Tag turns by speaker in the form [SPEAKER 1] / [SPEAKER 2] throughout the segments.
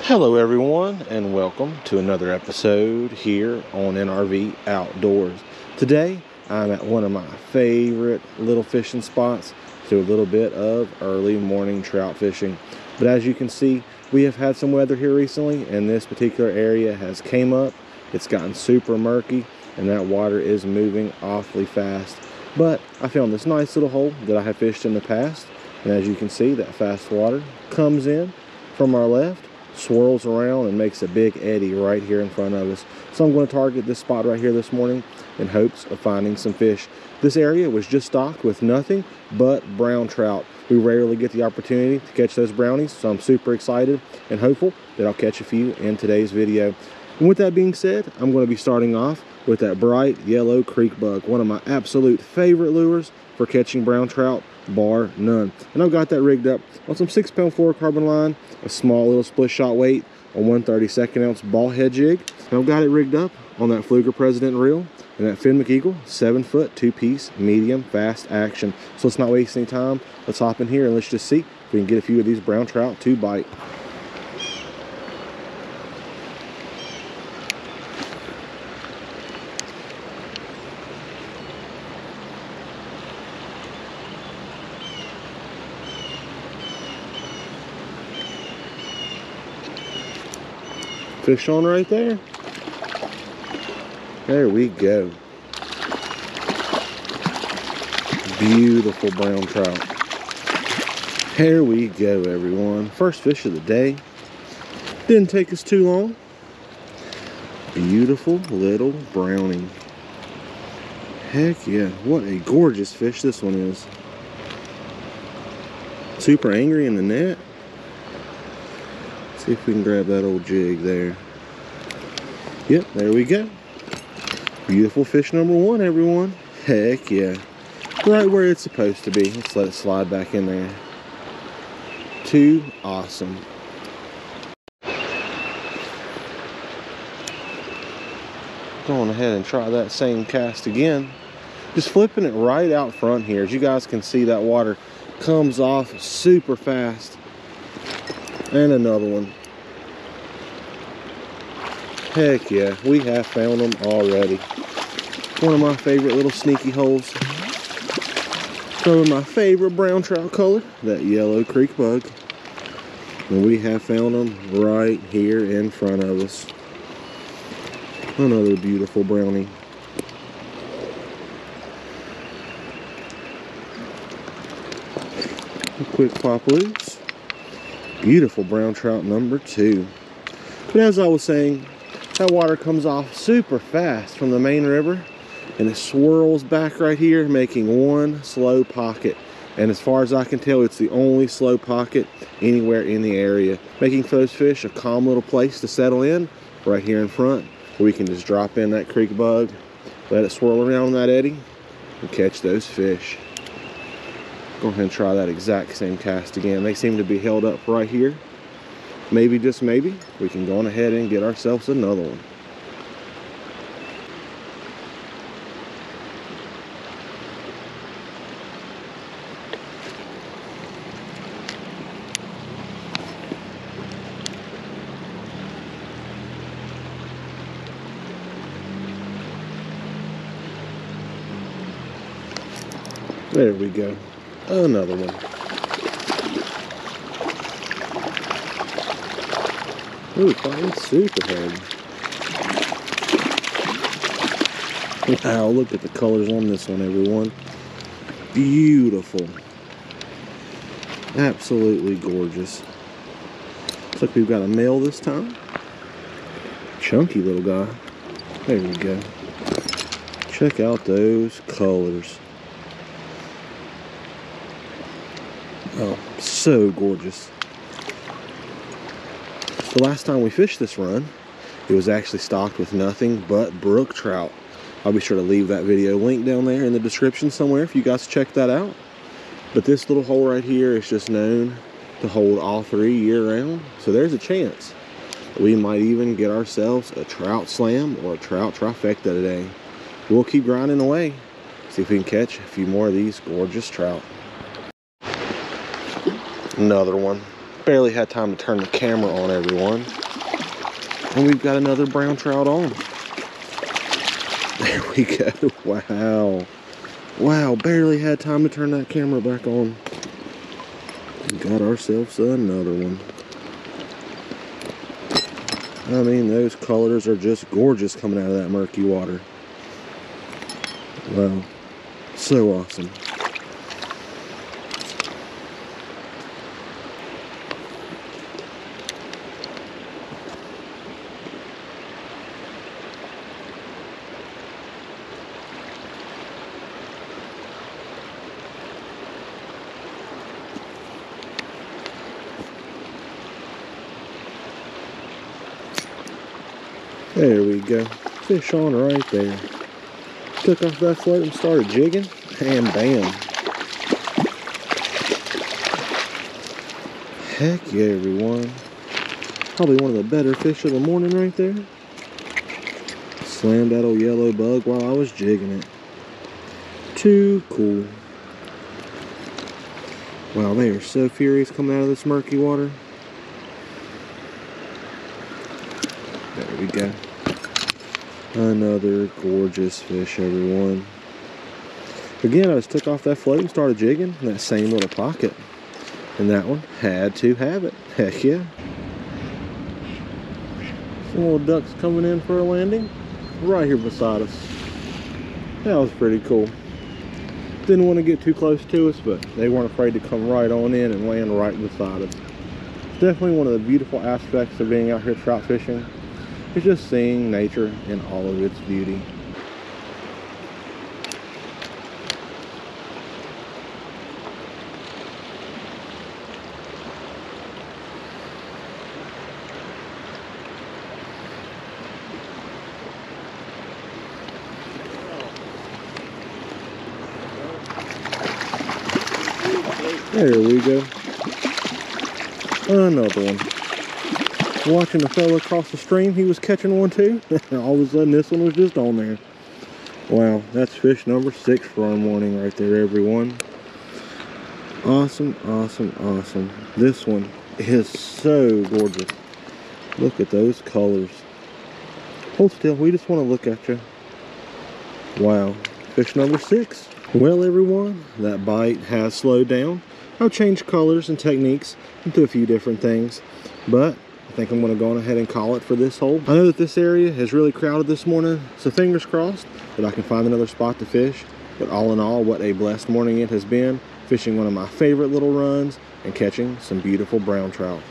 [SPEAKER 1] Hello everyone, and welcome to another episode here on NRV Outdoors. Today I'm at one of my favorite little fishing spots to do a little bit of early morning trout fishing. But as you can see, we have had some weather here recently, and this particular area has came up. It's gotten super murky and that water is moving awfully fast. But I found this nice little hole that I have fished in the past, and as you can see, that fast water comes in from our left, swirls around and makes a big eddy right here in front of us. So I'm going to target this spot right here this morning in hopes of finding some fish. This area was just stocked with nothing but brown trout. We rarely get the opportunity to catch those brownies, so I'm super excited and hopeful that I'll catch a few in today's video. And with that being said, I'm going to be starting off with that bright yellow creek bug, one of my absolute favorite lures for catching brown trout, bar none. And I've got that rigged up on some 6-pound fluorocarbon line, a small little split shot weight on 1/32 ounce ball head jig. And I've got it rigged up on that Pfluger President reel and that Fenwick Eagle 7-foot 2-piece medium fast action. So let's not waste any time. Let's hop in here and let's just see if we can get a few of these brown trout to bite. Fish on right there. There we go. Beautiful brown trout. There we go, everyone. First fish of the day. Didn't take us too long. Beautiful little brownie. Heck yeah. What a gorgeous fish this one is. Super angry in the net. See if we can grab that old jig there. Yep, there we go. Beautiful fish number one, everyone. Heck yeah. Right where it's supposed to be. Let's let it slide back in there. Too awesome. Going ahead and try that same cast again. Just flipping it right out front here. As you guys can see, that water comes off super fast. And another one. Heck yeah, we have found them already. One of my favorite little sneaky holes. From my favorite brown trout color, that yellow creek bug. And we have found them right here in front of us. Another beautiful brownie. A quick pop loose. Beautiful brown trout number two. But as I was saying, that water comes off super fast from the main river and it swirls back right here, making one slow pocket. And as far as I can tell, it's the only slow pocket anywhere in the area, making for those fish a calm little place to settle in right here in front, where we can just drop in that creek bug, let it swirl around that eddy, and catch those fish. Go ahead and try that exact same cast again. They seem to be held up right here. Maybe, just maybe, we can go on ahead and get ourselves another one. There we go. Another one. Ooh, fighting super heavy. Wow, look at the colors on this one, everyone. Beautiful. Absolutely gorgeous. Looks like we've got a male this time. Chunky little guy. There we go. Check out those colors. Oh, so gorgeous. The last time we fished this run, it was actually stocked with nothing but brook trout. I'll be sure to leave that video link down there in the description somewhere if you guys check that out. But this little hole right here is just known to hold all three year round. So there's a chance that we might even get ourselves a trout slam or a trout trifecta today. We'll keep grinding away, see if we can catch a few more of these gorgeous trout. Another one. Barely had time to turn the camera on, everyone. And we've got another brown trout on. There we go. Wow. Wow, barely had time to turn that camera back on. We got ourselves another one. I mean, those colors are just gorgeous coming out of that murky water. Wow. So awesome. There we go. Fish on right there. Took off that float and started jigging, and bam. Heck yeah, everyone. Probably one of the better fish of the morning right there. Slammed that old yellow bug while I was jigging it. Too cool. Wow, they are so furious coming out of this murky water. There we go. Another gorgeous fish, everyone. Again, I just took off that float and started jigging in that same little pocket. And that one had to have it. Heck yeah. Some little ducks coming in for a landing right here beside us. That was pretty cool. Didn't want to get too close to us, but they weren't afraid to come right on in and land right beside us. It's definitely one of the beautiful aspects of being out here trout fishing. It's just seeing nature in all of its beauty. There we go. Another one. Watching a fellow across the stream, he was catching one too. All of a sudden this one was just on there. Wow, that's fish number 6 for our morning right there, everyone. Awesome, awesome, awesome. This one is so gorgeous. Look at those colors. Hold still, we just want to look at you. Wow, fish number 6. Well, everyone, that bite has slowed down. I've changed colors and techniques into a few different things, but I think I'm going to go on ahead and call it for this hole. I know that this area is really crowded this morning, so fingers crossed that I can find another spot to fish. But all in all, what a blessed morning it has been, fishing one of my favorite little runs and catching some beautiful brown trout.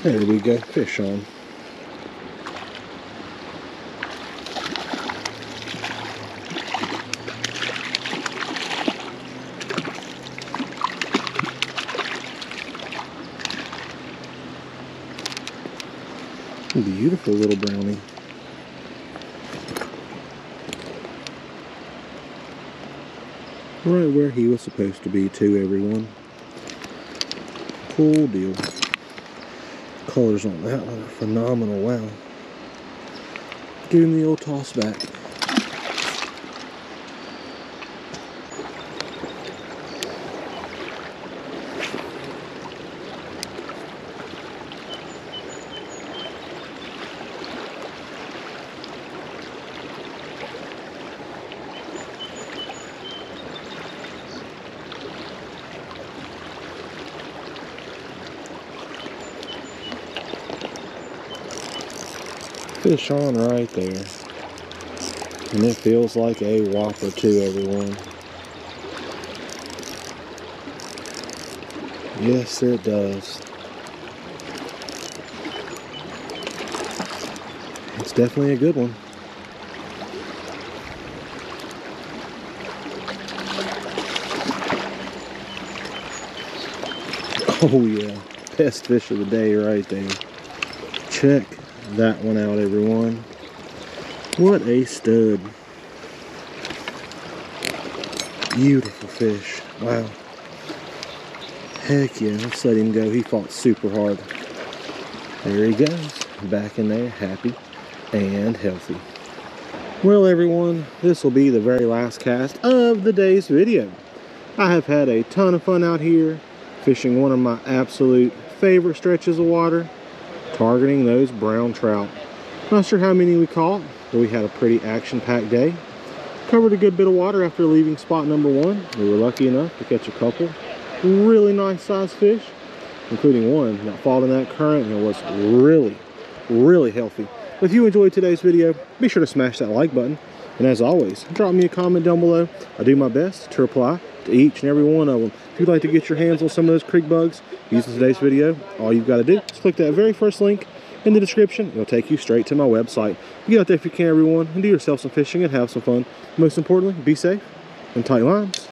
[SPEAKER 1] There we go, fish on. Beautiful little brownie. Right where he was supposed to be too, everyone. Cool deal. Colors on that one are phenomenal. Wow. Give him the old toss back. Fish on right there, and it feels like a whopper too, everyone. Yes, it does. It's definitely a good one. Oh yeah, best fish of the day right there. Check that one out, everyone. What a stud. Beautiful fish. Wow. Heck yeah, let's let him go. He fought super hard. There he goes. Back in there, happy and healthy. Well, everyone, this will be the very last cast of the day's video. I have had a ton of fun out here, fishing one of my absolute favorite stretches of water, targeting those brown trout. Not sure how many we caught, but we had a pretty action-packed day. Covered a good bit of water after leaving spot number 1. We were lucky enough to catch a couple really nice sized fish, including one that fought in that current and was really healthy. If you enjoyed today's video, be sure to smash that like button. And as always, drop me a comment down below. I do my best to reply to each and every one of them. If you'd like to get your hands on some of those creek bugs using today's video, all you've got to do is click that very first link in the description. It'll take you straight to my website. Get out there if you can, everyone, and do yourself some fishing and have some fun. Most importantly, be safe and tight lines.